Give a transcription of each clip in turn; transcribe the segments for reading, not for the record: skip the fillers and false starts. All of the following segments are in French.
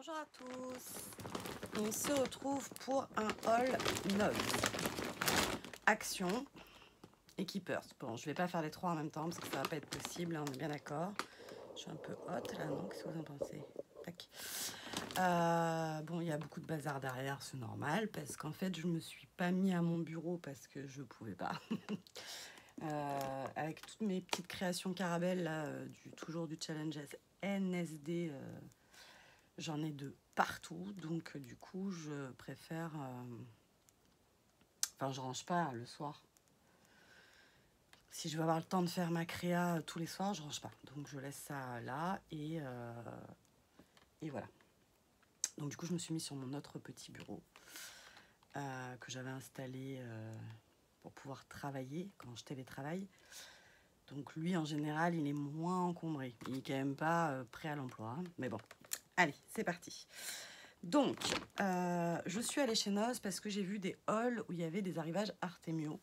Bonjour à tous, on se retrouve pour un haul Nose. Action et Keepers. Bon, je vais pas faire les trois en même temps parce que ça va pas être possible, hein, on est bien d'accord. Je suis un peu haute là, non? Qu'est-ce que vous en pensez? Tac. Bon, il y a beaucoup de bazar derrière, c'est normal, parce qu'en fait, je me suis pas mis à mon bureau parce que je pouvais pas. Avec toutes mes petites créations Caramel, là, toujours du challenge NSD, j'en ai de partout, donc du coup, je préfère... Enfin, je range pas le soir. Si je veux avoir le temps de faire ma créa tous les soirs, je range pas. Donc, je laisse ça là et voilà. Donc, du coup, je me suis mis sur mon autre petit bureau que j'avais installé pour pouvoir travailler quand je télétravaille. Donc, lui, en général, il est moins encombré. Il est quand même pas prêt à l'emploi. Hein. Mais bon, allez, c'est parti. Donc, je suis allée chez Nose parce que j'ai vu des hauls où il y avait des arrivages Artemio.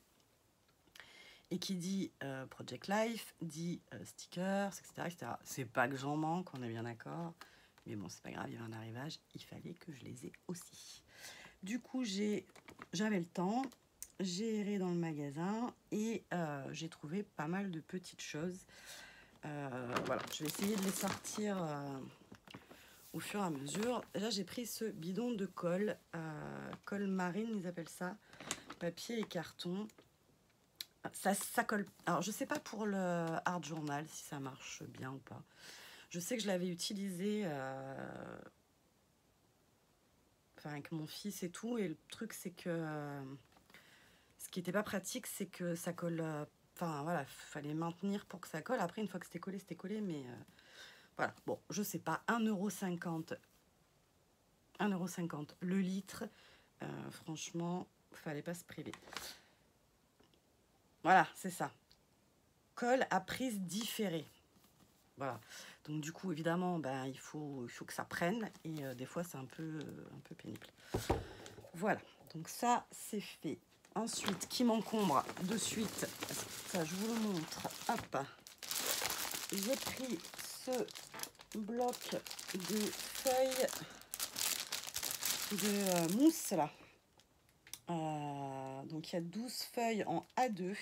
Et qui dit Project Life, dit stickers, etc., etc. C'est pas que j'en manque, on est bien d'accord. Mais bon, c'est pas grave, il y avait un arrivage, il fallait que je les ai aussi. Du coup, j'avais le temps, j'ai erré dans le magasin et j'ai trouvé pas mal de petites choses. Voilà, je vais essayer de les sortir au fur et à mesure. Là, j'ai pris ce bidon de colle, colle marine, ils appellent ça, papier et carton. Ça colle. Alors, je sais pas pour le Art Journal si ça marche bien ou pas. Je sais que je l'avais utilisé avec mon fils et tout. Et le truc, c'est que ce qui n'était pas pratique, c'est que ça colle. Enfin, voilà, fallait maintenir pour que ça colle. Après, une fois que c'était collé, c'était collé. Mais voilà, bon, je sais pas. 1,50 €. 1,50 € le litre. Franchement, fallait pas se priver. Voilà, c'est ça. Colle à prise différée. Voilà. Donc du coup, évidemment, ben, il faut que ça prenne. Et des fois, c'est un peu pénible. Voilà. Donc ça, c'est fait. Ensuite, qui m'encombre de suite. Ça, je vous le montre. Hop. J'ai pris ce bloc de feuilles de mousse, là. Donc, il y a 12 feuilles en A2.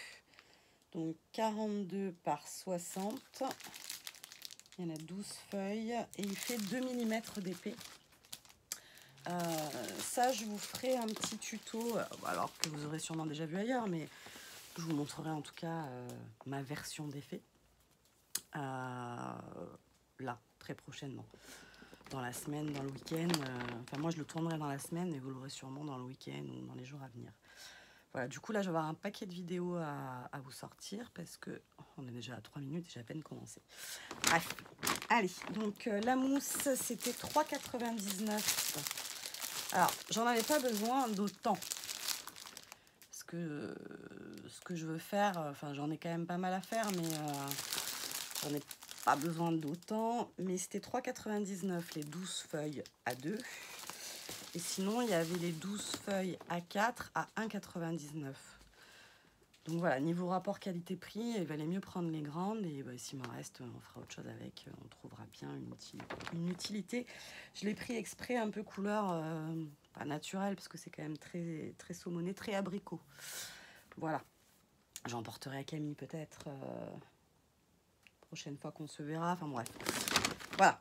Donc, 42 par 60. Il y en a 12 feuilles et il fait 2 mm d'épais. Ça, je vous ferai un petit tuto, alors que vous aurez sûrement déjà vu ailleurs, mais je vous montrerai en tout cas ma version d'effet. Là, très prochainement. Dans la semaine, dans le week-end. Enfin, moi, je le tournerai dans la semaine et vous l'aurez sûrement dans le week-end ou dans les jours à venir. Voilà, du coup, là, je vais avoir un paquet de vidéos à vous sortir parce que on est déjà à 3 minutes et j'ai à peine commencé. Bref, allez, donc la mousse, c'était 3,99 €. Alors, j'en avais pas besoin d'autant. Parce que ce que je veux faire, enfin, j'en ai quand même pas mal à faire, mais j'en ai pas besoin d'autant. Mais c'était 3,99 € les 12 feuilles à 2. Et sinon, il y avait les 12 feuilles A4 à 1,99 €. Donc voilà, niveau rapport qualité-prix, il valait mieux prendre les grandes. Et bah, s'il m'en reste, on fera autre chose avec. On trouvera bien une utilité. Je l'ai pris exprès un peu couleur pas naturelle, parce que c'est quand même très, très saumonné, très abricot. Voilà. J'en porterai à Camille peut-être prochaine fois qu'on se verra. Enfin bref. Voilà.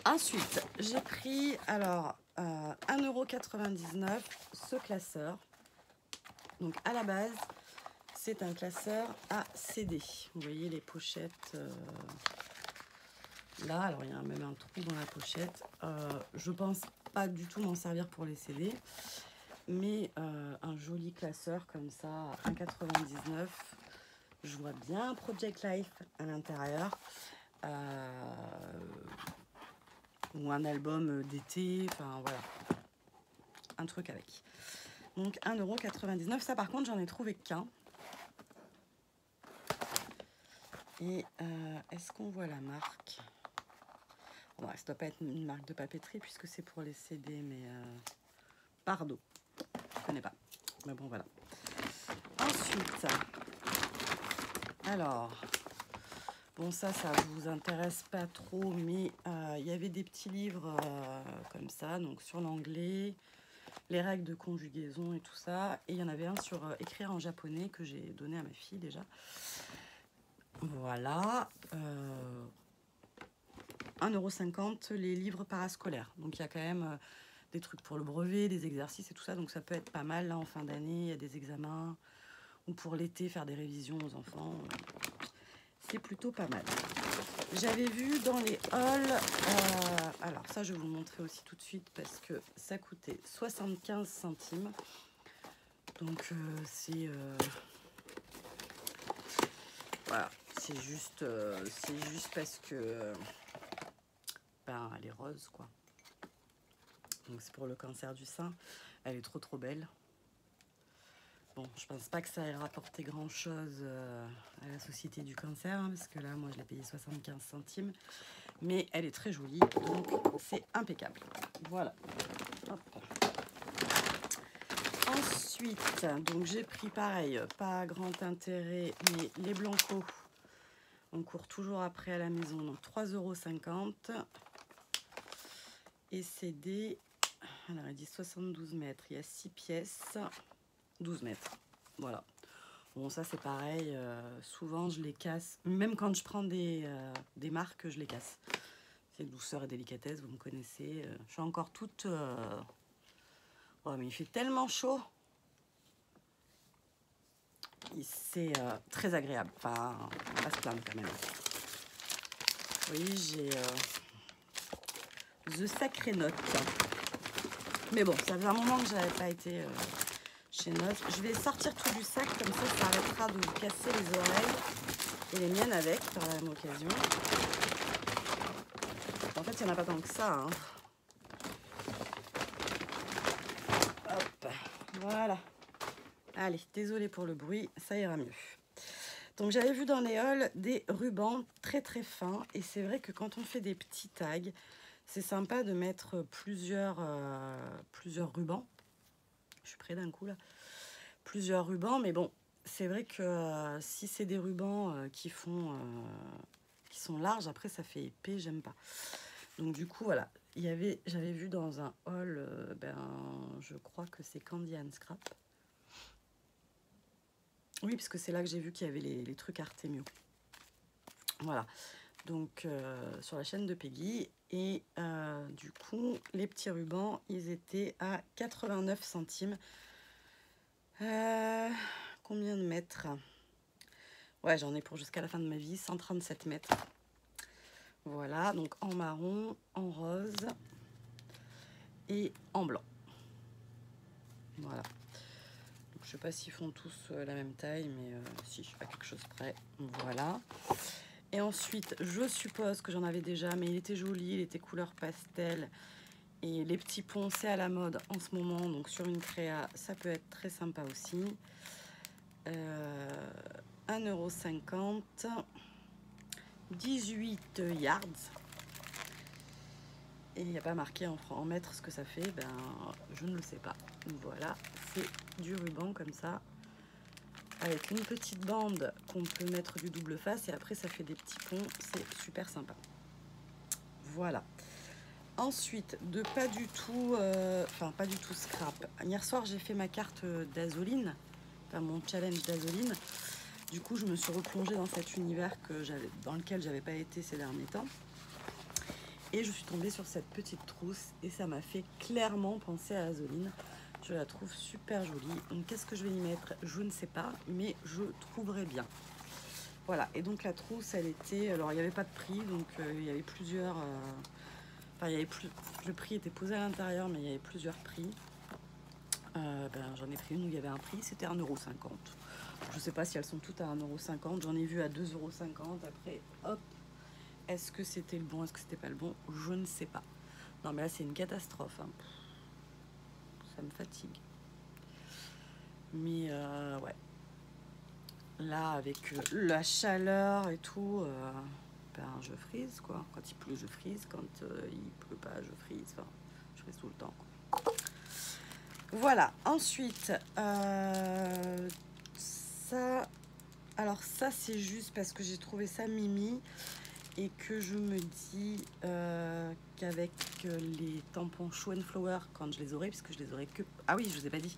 Ensuite, j'ai pris alors 1,99 € ce classeur. Donc à la base, c'est un classeur à CD. Vous voyez les pochettes là. Alors il y a même un trou dans la pochette. Je pense pas du tout m'en servir pour les CD. Mais un joli classeur comme ça, 1,99 €. Je vois bien Project Life à l'intérieur. Ou un album d'été, enfin voilà, un truc avec. Donc 1,99 €. Ça par contre, j'en ai trouvé qu'un. Et est-ce qu'on voit la marque? Bon, ça doit pas être une marque de papeterie puisque c'est pour les CD, mais Pardo, je connais pas. Mais bon, voilà. Ensuite, alors, Bon, ça vous intéresse pas trop, mais il y avait des petits livres comme ça, donc sur l'anglais, les règles de conjugaison et tout ça. Et il y en avait un sur écrire en japonais que j'ai donné à ma fille déjà. Voilà. 1,50 € les livres parascolaires. Donc il y a quand même des trucs pour le brevet, des exercices et tout ça. Donc ça peut être pas mal là en fin d'année, il y a des examens. Ou pour l'été, faire des révisions aux enfants. C'est plutôt pas mal. J'avais vu dans les halls, alors ça je vais vous le montrer aussi tout de suite parce que ça coûtait 75 centimes. Donc c'est voilà, c'est juste parce que ben, elle est rose quoi. Donc c'est pour le cancer du sein. Elle est trop belle. Bon, je pense pas que ça ait rapporté grand chose à la Société du cancer, hein, parce que là, moi, je l'ai payé 75 centimes. Mais elle est très jolie, donc c'est impeccable. Voilà. Hop. Ensuite, donc j'ai pris pareil, pas grand intérêt, mais les blancos. On court toujours après à la maison, donc 3,50 €. Et c'est des, alors il dit 72 mètres, il y a 6 pièces. 12 mètres, voilà. Bon, ça c'est pareil, souvent je les casse, même quand je prends des marques, je les casse. C'est douceur et délicatesse, vous me connaissez. Je suis encore toute... Oh, mais il fait tellement chaud. C'est très agréable, enfin, on va pas se plaindre quand même. Oui, j'ai The Sacré Note. Mais bon, ça fait un moment que j'avais pas été... chez Note. Je vais sortir tout du sac, comme ça arrêtera de vous casser les oreilles. Et les miennes avec, par la même occasion. En fait, il n'y en a pas tant que ça. Hein. Hop, voilà. Allez, désolé pour le bruit, ça ira mieux. Donc, j'avais vu dans les halls des rubans très fins. Et c'est vrai que quand on fait des petits tags, c'est sympa de mettre plusieurs rubans. Je suis près d'un coup, là. Plusieurs rubans, mais bon, c'est vrai que si c'est des rubans qui sont larges, après ça fait épais, j'aime pas. Donc du coup, voilà, j'avais vu dans un haul, je crois que c'est Candy and Scrap. Oui, parce que c'est là que j'ai vu qu'il y avait les trucs Artemio. Voilà, donc sur la chaîne de Peggy. Et du coup, les petits rubans, ils étaient à 89 centimes. Combien de mètres? Ouais, j'en ai pour jusqu'à la fin de ma vie, 137 mètres. Voilà, donc en marron, en rose et en blanc. Voilà. Donc, je sais pas s'ils font tous la même taille, mais si, je suis à quelque chose près. Voilà. Et ensuite, je suppose que j'en avais déjà, mais il était joli, il était couleur pastel. Et les petits ponts, c'est à la mode en ce moment, donc sur une créa, ça peut être très sympa aussi. 1,50 €. 18 yards. Et il n'y a pas marqué en mètres ce que ça fait, ben je ne le sais pas. Voilà, c'est du ruban comme ça, avec une petite bande qu'on peut mettre du double face et après ça fait des petits ponts, c'est super sympa. Voilà. Ensuite, de pas du tout scrap. Hier soir, j'ai fait ma carte d'Azoline, enfin mon challenge d'Azoline. Du coup, je me suis replongée dans cet univers dans lequel j'avais pas été ces derniers temps. Et je suis tombée sur cette petite trousse et ça m'a fait clairement penser à Azoline. Je la trouve super jolie. Donc qu'est-ce que je vais y mettre? Je ne sais pas, mais je trouverai bien. Voilà, et donc la trousse, elle était... Alors il n'y avait pas de prix, donc il y avait plusieurs... Enfin, le prix était posé à l'intérieur, mais il y avait plusieurs prix. J'en ai pris une où il y avait un prix, c'était 1,50 €. Je ne sais pas si elles sont toutes à 1,50 €. J'en ai vu à 2,50 €. Après, hop. Est-ce que c'était le bon? Est-ce que c'était pas le bon? Je ne sais pas. Non, mais là, c'est une catastrophe. Hein. Ça me fatigue. Mais ouais. Là, avec la chaleur et tout, je frise, quoi. Quand il pleut, je frise. Quand il pleut pas, je frise. Enfin, je frise tout le temps, quoi. Voilà. Ensuite, ça... Alors ça, c'est juste parce que j'ai trouvé ça mimi et que je me dis qu'avec les tampons Show and Flowers, quand je les aurai, puisque je les aurai que... Ah oui, je vous ai pas dit.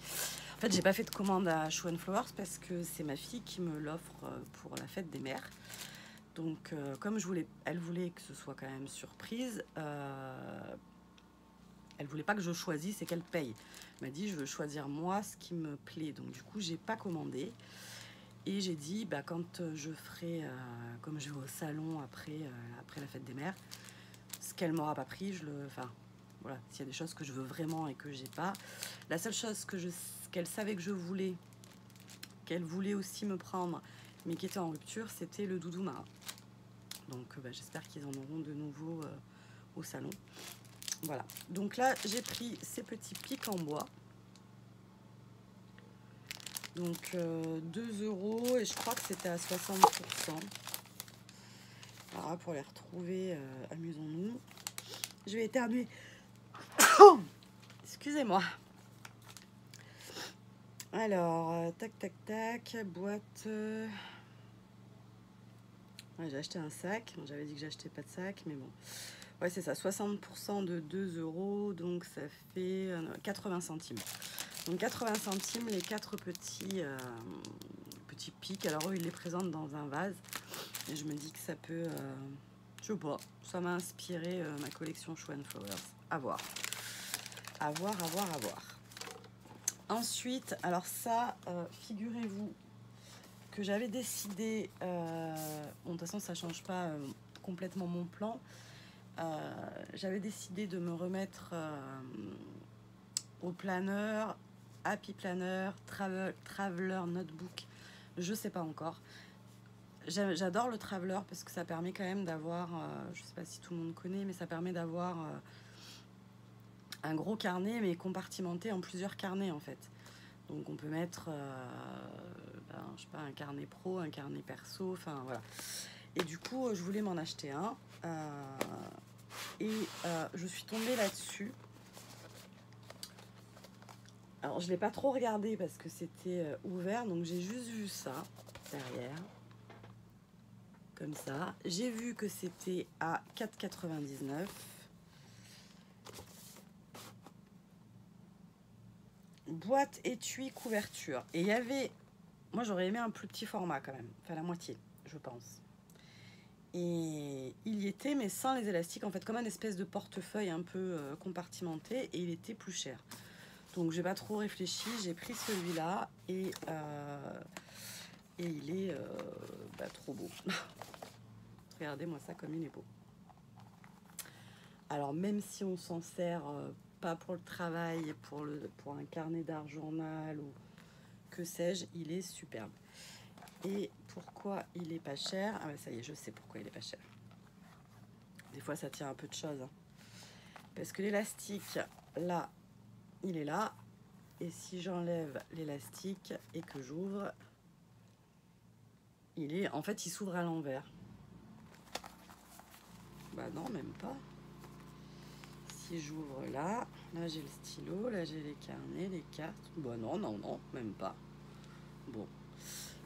En fait, j'ai pas fait de commande à Show and Flowers parce que c'est ma fille qui me l'offre pour la fête des mères. Donc, comme elle voulait que ce soit quand même surprise, elle voulait pas que je choisisse et qu'elle paye. Elle m'a dit, je veux choisir moi ce qui me plaît. Donc, du coup, j'ai pas commandé. Et j'ai dit, bah, quand je ferai, comme je vais au salon après la fête des mères, ce qu'elle m'aura pas pris, enfin, voilà, s'il y a des choses que je veux vraiment et que j'ai pas. La seule chose qu'elle savait que je voulais, qu'elle voulait aussi me prendre, mais qui était en rupture, c'était le doudou marin. Donc, bah, j'espère qu'ils en auront de nouveau au salon. Voilà. Donc là, j'ai pris ces petits pics en bois. Donc 2 € et je crois que c'était à 60%. Voilà, pour les retrouver, amusons-nous. Je vais éternuer. Excusez-moi. Alors, tac, tac, tac, boîte. Ouais, j'ai acheté un sac. J'avais dit que j'achetais pas de sac, mais bon. Ouais, c'est ça, 60% de 2 €, donc ça fait 80 centimes. Donc 80 centimes, les 4 petits pics. Alors eux, ils les présentent dans un vase. Et je me dis que ça peut... je sais pas, ça m'a inspiré ma collection Show and Flowers. À voir. À voir, à voir, à voir. Ensuite, alors ça, figurez-vous que j'avais décidé... bon, de toute façon, ça change pas complètement mon plan. J'avais décidé de me remettre au planner, Happy Planner, Traveler Notebook, je sais pas encore. J'adore le Traveler parce que ça permet quand même d'avoir, je sais pas si tout le monde connaît, mais ça permet d'avoir un gros carnet mais compartimenté en plusieurs carnets en fait. Donc on peut mettre, je sais pas, un carnet pro, un carnet perso, enfin voilà. Et du coup, je voulais m'en acheter un. Je suis tombée là-dessus. Alors, je ne l'ai pas trop regardé parce que c'était ouvert. Donc, j'ai juste vu ça derrière. Comme ça. J'ai vu que c'était à 4,99 €. Boîte, étui, couverture. Et il y avait... Moi, j'aurais aimé un plus petit format quand même. Enfin, la moitié, je pense. Et il y était, mais sans les élastiques. En fait, comme un espèce de portefeuille un peu compartimenté. Et il était plus cher. Donc, j'ai pas trop réfléchi. J'ai pris celui-là. Et il est trop beau. Regardez-moi ça comme il est beau. Alors, même si on s'en sert pas pour le travail, pour un carnet d'art journal ou que sais-je, il est superbe. Et pourquoi il est pas cher? Ah bah ça y est, je sais pourquoi il est pas cher. Des fois, ça tient un peu de choses. Hein. Parce que l'élastique, là, il est là. Et si j'enlève l'élastique et que j'ouvre, en fait, il s'ouvre à l'envers. Bah non, même pas. Si j'ouvre là j'ai le stylo, là j'ai les carnets, les cartes. Bon, non, même pas. Bon.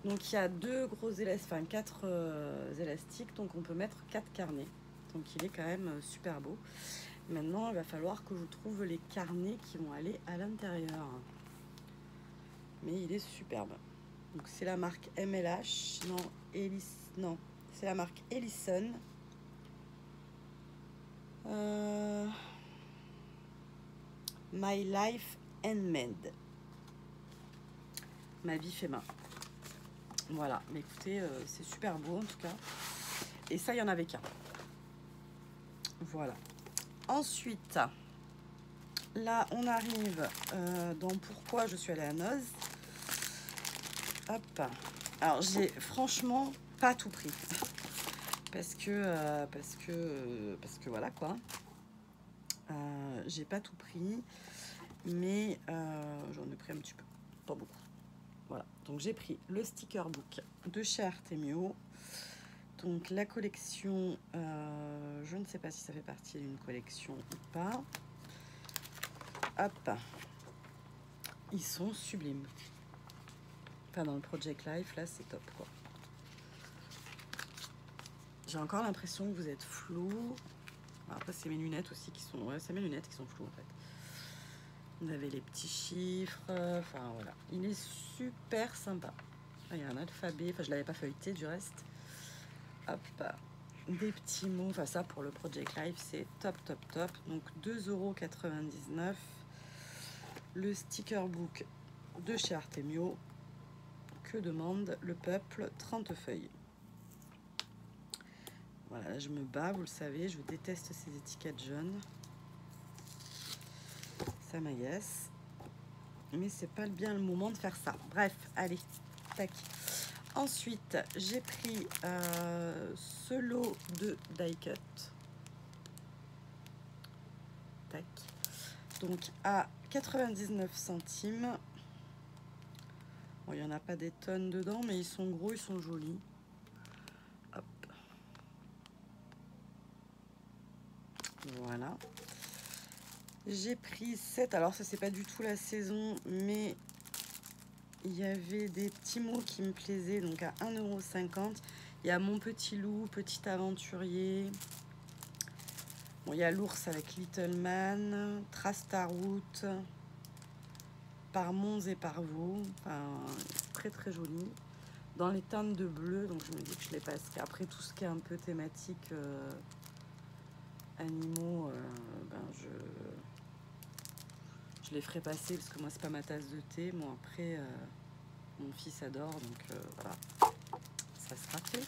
Donc il y a 2 gros élastiques, enfin 4 élastiques, donc on peut mettre 4 carnets. Donc il est quand même super beau. Maintenant, il va falloir que je trouve les carnets qui vont aller à l'intérieur. Mais il est superbe. Donc c'est la marque MLH, non, c'est la marque Ellison. My Life Handmade. Ma vie fait main. Voilà, mais écoutez, c'est super beau en tout cas. Et ça, il y en avait qu'un. Voilà. Ensuite, là, on arrive dans pourquoi je suis allée à Noz. Hop. Alors, j'ai franchement pas tout pris. Parce que voilà quoi. J'ai pas tout pris. Mais j'en ai pris un petit peu. Pas beaucoup. Voilà. Donc, j'ai pris le sticker book de chez Artemio. Donc, la collection, je ne sais pas si ça fait partie d'une collection ou pas. Hop. Ils sont sublimes. Enfin, dans le Project Life, là, c'est top, quoi. J'ai encore l'impression que vous êtes flou. Après, c'est mes lunettes aussi qui sont... Ouais, c'est mes lunettes qui sont floues, en fait. Vous avez les petits chiffres. Enfin, voilà. Il est super sympa. Ah, il y a un alphabet. Enfin, je ne l'avais pas feuilleté, du reste. Hop. Des petits mots. Enfin, ça, pour le Project Life, c'est top, top, top. Donc, 2,99 €. Le sticker book de chez Artemio. Que demande le peuple? 30 feuilles. Voilà, je me bats, vous le savez, je déteste ces étiquettes jaunes. Ça m'agace. Mais c'est pas bien le moment de faire ça. Bref, allez, tac. Ensuite, j'ai pris ce lot de die cut. Tac. Donc à 99 centimes. Bon, il n'y en a pas des tonnes dedans, mais ils sont gros, ils sont jolis. Hop. Voilà. J'ai pris 7. Alors ça, c'est pas du tout la saison, mais il y avait des petits mots qui me plaisaient. Donc à 1,50 €. Il y a Mon Petit Loup, Petit Aventurier. Bon, il y a l'ours avec Little Man, Trace ta route, Par Monts et par Vaux. Enfin, très très joli. Dans les teintes de bleu, donc je me dis que je les passerai. Après, tout ce qui est un peu thématique animaux, ben je les ferai passer parce que moi, c'est pas ma tasse de thé. Bon, après, mon fils adore, donc voilà, ça sera fait.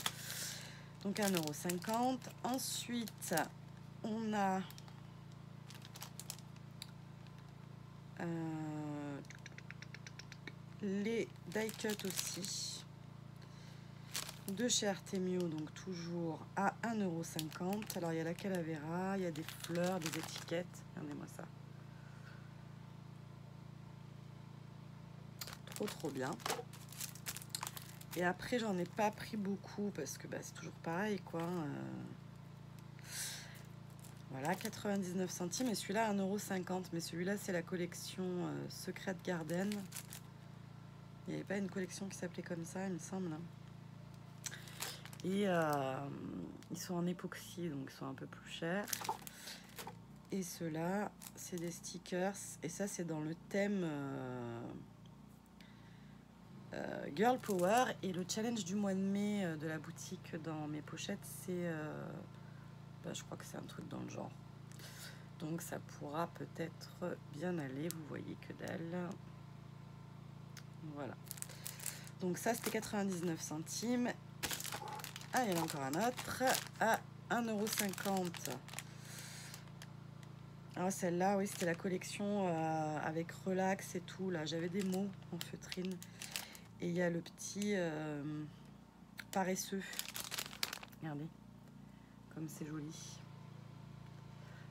Donc 1,50 €. Ensuite, on a les die cut aussi de chez Artemio, donc toujours à 1,50 €. Alors il y a la calavera, il y a des fleurs, des étiquettes. Regardez-moi ça. Trop bien. Et après j'en ai pas pris beaucoup parce que bah, c'est toujours pareil quoi. Voilà, 99 centimes. Et celui-là 1,50 €. Mais celui-là c'est la collection Secret Garden. Il n'y avait pas une collection qui s'appelait comme ça, il me semble. Et ils sont en époxy, donc ils sont un peu plus chers. Et ceux-là, c'est des stickers. Et ça, c'est dans le thème Girl Power. Et le challenge du mois de mai de la boutique dans mes pochettes, c'est... bah, je crois que c'est un truc dans le genre. Donc ça pourra peut-être bien aller. Vous voyez que dalle. Voilà. Donc ça, c'était 99 centimes. Ah, il y en a encore un autre à 1,50 €. Alors celle-là, oui, c'était la collection avec relax et tout. Là, j'avais des mots en feutrine. Et il y a le petit paresseux. Regardez, comme c'est joli.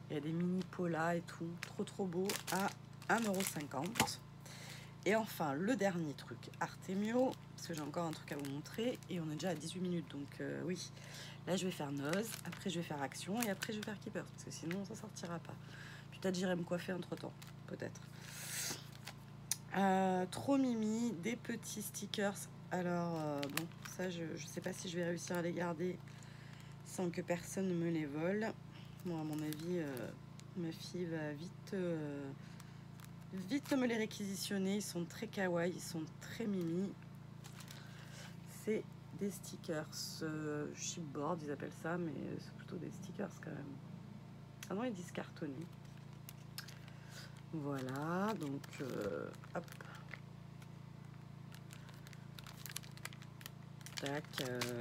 Il y a des mini polas et tout. Trop beau à 1,50 €. Et enfin, le dernier truc, Artemio, parce que j'ai encore un truc à vous montrer. Et on est déjà à 18 minutes, donc oui. Là, je vais faire Noz, après je vais faire Action, et après je vais faire Keepers, parce que sinon, ça sortira pas. Puis peut-être j'irai me coiffer entre-temps, peut-être. Trop mimi, des petits stickers. Alors, bon, ça, je sais pas si je vais réussir à les garder sans que personne ne me les vole. Bon, à mon avis, ma fille va vite me les réquisitionner. Ils sont très kawaii, ils sont très mimi. C'est des stickers chipboard, ils appellent ça, mais c'est plutôt des stickers quand même. Ah non, ils disent cartonné. Voilà, donc hop. Tac,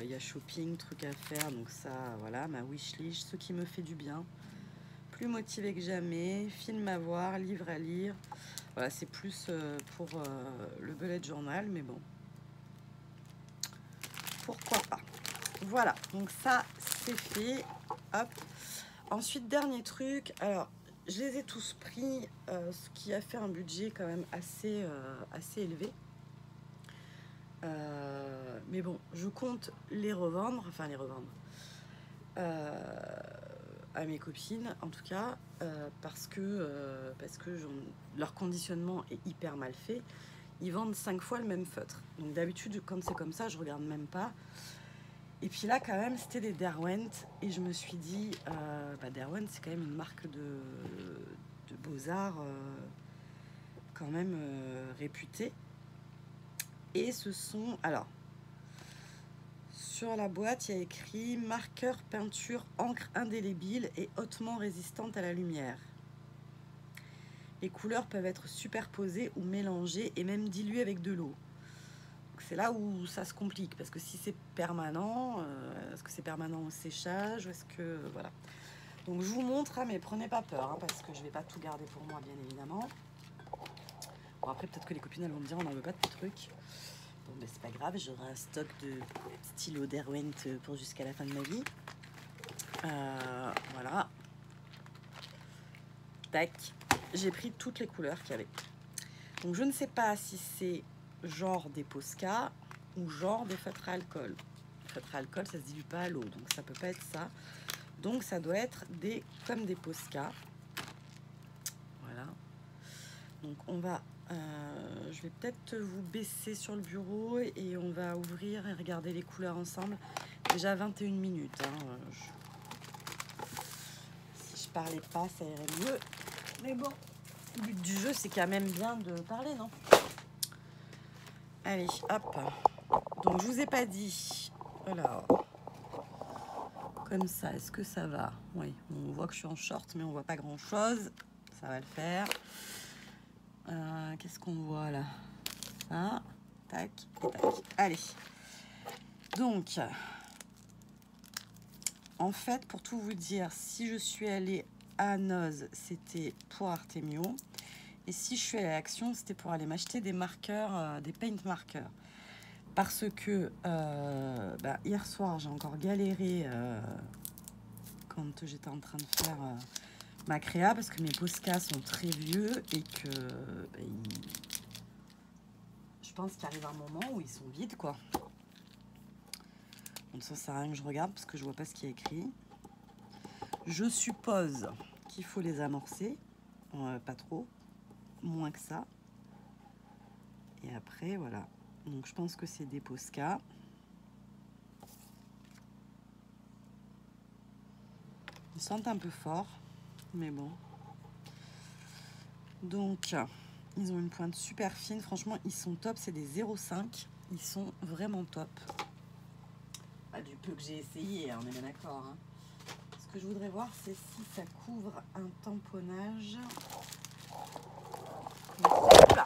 il y a shopping, truc à faire, donc ça, voilà, ma wishlist, ce qui me fait du bien. Plus motivée que jamais, film à voir, livre à lire. Voilà, c'est plus pour le bullet journal, mais bon. Pourquoi pas. Voilà, donc ça, c'est fait. Hop. Ensuite, dernier truc, alors, je les ai tous pris, ce qui a fait un budget quand même assez élevé. Mais bon, je compte les revendre, enfin les revendre à mes copines en tout cas, parce que leur conditionnement est hyper mal fait. Ils vendent 5 fois le même feutre. Donc d'habitude, quand c'est comme ça, je regarde même pas. Et puis là, quand même, c'était des Derwent. Et je me suis dit, Derwent, c'est quand même une marque de beaux-arts quand même réputée. Et ce sont... Alors, sur la boîte, il y a écrit marqueur, peinture, encre indélébile et hautement résistante à la lumière. Les couleurs peuvent être superposées ou mélangées et même diluées avec de l'eau. C'est là où ça se complique, parce que si c'est permanent, est-ce que c'est permanent au séchage, ou est-ce que... voilà. Donc je vous montre, mais prenez pas peur, hein, parce que je vais pas tout garder pour moi, bien évidemment. Bon, après, peut-être que les copines, elles vont me dire, on n'en veut pas de tes trucs. Bon, mais c'est pas grave, j'aurai un stock de stylos Derwent pour jusqu'à la fin de ma vie. Voilà. Tac. J'ai pris toutes les couleurs qu'il y avait. Donc je ne sais pas si c'est genre des Posca ou genre des feutres à alcool. Les feutres à alcool, ça se dilue pas à l'eau, donc ça peut pas être ça. Donc ça doit être comme des Posca. Voilà. Donc on va... je vais peut-être vous baisser sur le bureau et on va ouvrir et regarder les couleurs ensemble. Déjà 21 minutes. Si je parlais pas, ça irait mieux. Mais bon, le but du jeu, c'est quand même bien de parler, non? Allez, hop. Donc, je vous ai pas dit. Alors, comme ça, est-ce que ça va? Oui, on voit que je suis en short, mais on voit pas grand-chose. Ça va le faire. Qu'est-ce qu'on voit là? Ça, tac, et tac. Allez. Donc, en fait, pour tout vous dire, si je suis allée à Noz, c'était pour Artemio. Et si je suis allée à Action, c'était pour aller m'acheter des marqueurs, des paint marqueurs. Parce que hier soir, j'ai encore galéré quand j'étais en train de faire ma créa, parce que mes Posca sont très vieux et que je pense qu'il arrive un moment où ils sont vides, quoi. Donc ça sert à rien que je regarde parce que je vois pas ce qui est écrit. Je suppose qu'il faut les amorcer, pas trop, moins que ça. Et après, voilà. Donc je pense que c'est des Posca. Ils sentent un peu fort, mais bon. Donc, ils ont une pointe super fine. Franchement, ils sont top. C'est des 0,5. Ils sont vraiment top. Du peu que j'ai essayé, on est bien d'accord. Hein. Ce que je voudrais voir, c'est si ça couvre un tamponnage.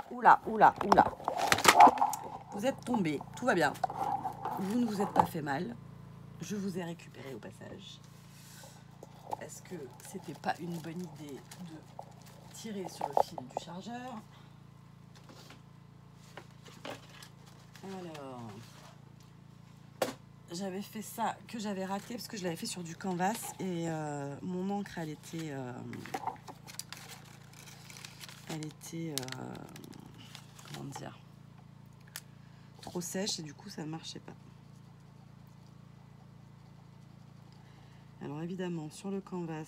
Oula. Vous êtes tombé. Tout va bien. Vous ne vous êtes pas fait mal. Je vous ai récupéré au passage. Est-ce que c'était pas une bonne idée de tirer sur le fil du chargeur? Alors, j'avais fait ça que j'avais raté parce que je l'avais fait sur du canvas et mon encre elle était comment dire, trop sèche et du coup ça ne marchait pas. Alors évidemment sur le canvas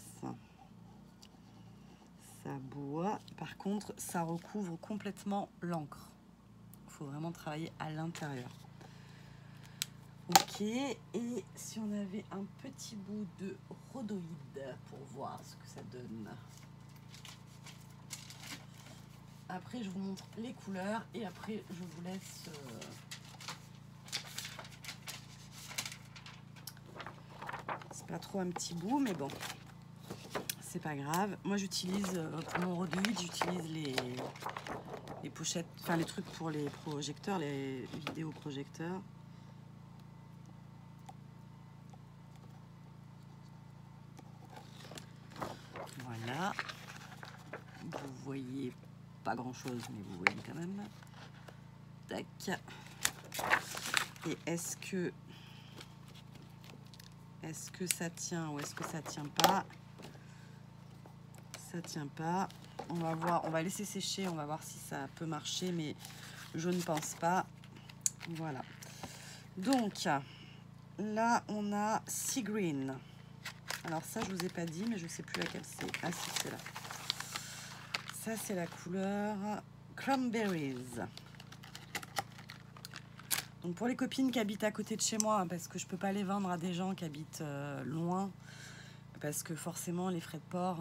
ça boit, par contre ça recouvre complètement l'encre. Il faut vraiment travailler à l'intérieur. Ok, et si on avait un petit bout de rhodoïde pour voir ce que ça donne. Après je vous montre les couleurs et après je vous laisse c'est pas trop un petit bout mais bon, c'est pas grave. Moi j'utilise pour mon rhodoïde, j'utilise les pochettes, enfin les trucs pour les projecteurs, les vidéoprojecteurs. Voilà, vous voyez pas grand chose mais vous voyez quand même. Tac. Et est-ce que ça tient ou est-ce que ça tient pas? Ça tient pas. On va voir, on va laisser sécher, on va voir si ça peut marcher, mais je ne pense pas. Voilà. Donc là on a Sea Green. Alors ça je vous ai pas dit, mais je sais plus laquelle c'est. Ah si, c'est là. Ça c'est la couleur Cranberries. Donc pour les copines qui habitent à côté de chez moi, hein, parce que je peux pas les vendre à des gens qui habitent loin, parce que forcément les frais de port,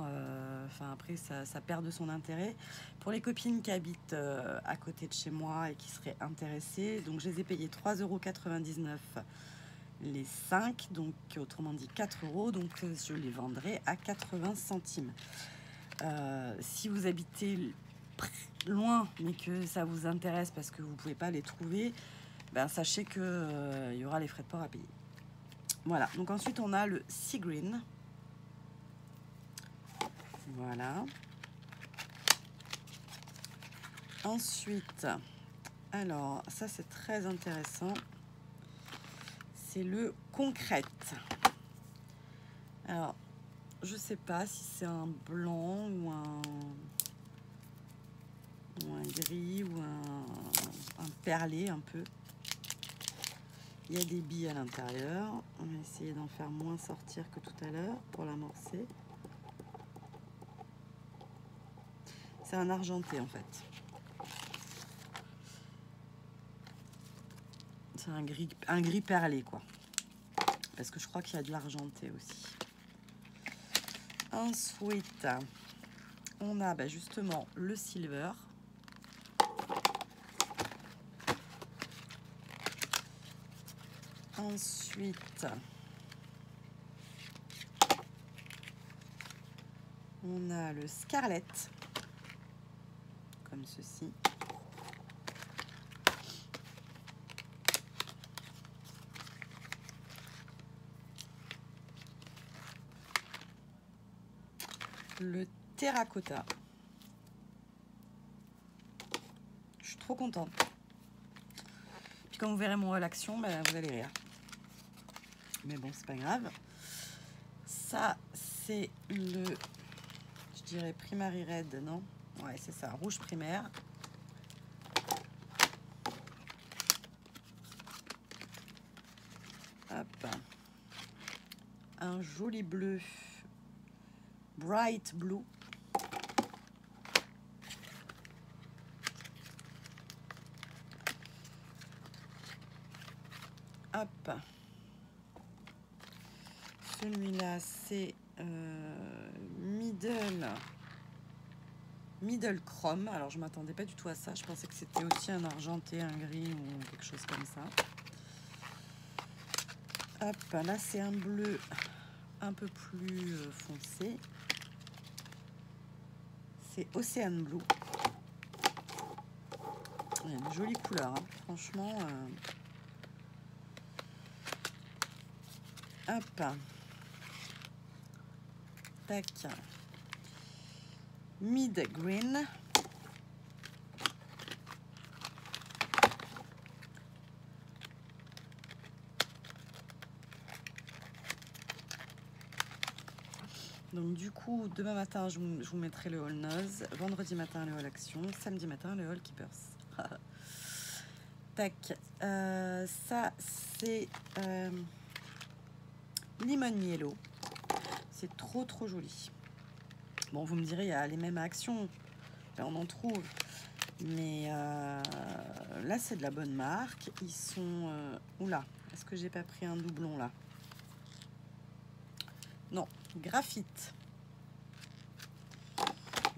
enfin après ça perd de son intérêt. Pour les copines qui habitent à côté de chez moi et qui seraient intéressées, donc je les ai payées 3,99 € les 5, donc autrement dit 4 €, donc je les vendrai à 80 centimes. Si vous habitez loin mais que ça vous intéresse parce que vous pouvez pas les trouver, ben sachez que y aura les frais de port à payer. Voilà, donc ensuite on a le Sea Green. Voilà. Ensuite, alors ça c'est très intéressant, c'est le Concrète. Alors je sais pas si c'est un blanc ou un gris ou un perlé un peu. Il y a des billes à l'intérieur. On va essayer d'en faire moins sortir que tout à l'heure pour l'amorcer. C'est un argenté en fait. C'est un gris perlé quoi. Parce que je crois qu'il y a de l'argenté aussi. Ensuite, on a justement le silver. Ensuite, on a le Scarlet, comme ceci. Le Terracotta. Je suis trop contente. Puis quand vous verrez mon haul action, vous allez rire. Mais bon, c'est pas grave. Ça, c'est le, je dirais Primary Red, non? Ouais, c'est ça, rouge primaire. Hop. Un joli bleu, Bright Blue. Hop. Celui-là, c'est Middle Chrome. Alors, je ne m'attendais pas du tout à ça. Je pensais que c'était aussi un argenté, un gris ou quelque chose comme ça. Hop, là, c'est un bleu un peu plus foncé. C'est Ocean Blue. Il y a une jolie couleur, hein. Franchement. Hop. Tac. Mid Green. Donc du coup, demain matin, je vous mettrai le haul nose. Vendredi matin, le haul action. Samedi matin, le haul keepers. Tac. Ça, c'est Lemon Yellow. C'est trop joli. Bon, vous me direz, il y a les mêmes actions. Là, on en trouve. Mais là, c'est de la bonne marque. Ils sont... oula, est-ce que j'ai pas pris un doublon là? Non, graphite.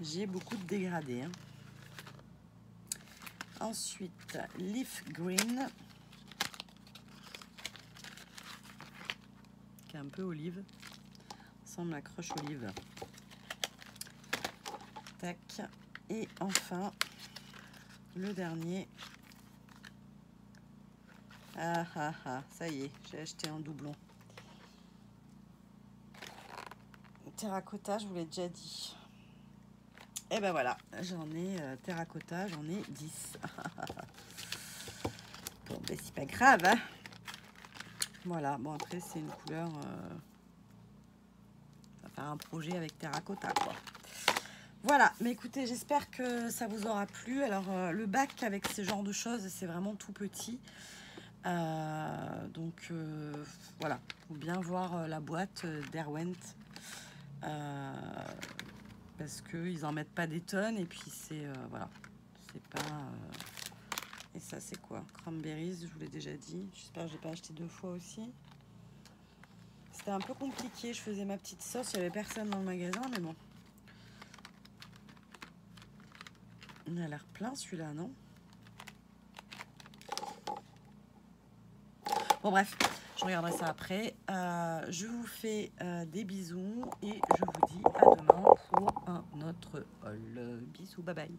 J'ai beaucoup de dégradés. Hein. Ensuite, Leaf Green. Qui est un peu olive. Ça semble la crush olive. Tac. Et enfin, le dernier. Ah ah ah, ça y est, j'ai acheté un doublon. Terracotta, je vous l'ai déjà dit. Et ben voilà, j'en ai terracotta, j'en ai 10. Bon, ben c'est pas grave. Hein. Voilà, bon après c'est une couleur... on va faire un projet avec terracotta, quoi. Voilà, mais écoutez, j'espère que ça vous aura plu. Alors, le bac avec ce genre de choses, c'est vraiment tout petit. Donc, voilà, faut bien voir la boîte Derwent. Parce qu'ils n'en mettent pas des tonnes. Et puis, c'est voilà, c'est pas Et ça, c'est quoi? Cranberries, je vous l'ai déjà dit. J'espère que j'ai pas acheté 2 fois aussi. C'était un peu compliqué. Je faisais ma petite sauce. Il n'y avait personne dans le magasin, mais bon. Il a l'air plein, celui-là, non? Bon, bref. Je regarderai ça après. Je vous fais des bisous et je vous dis à demain pour un autre haul. Bisous, bye bye.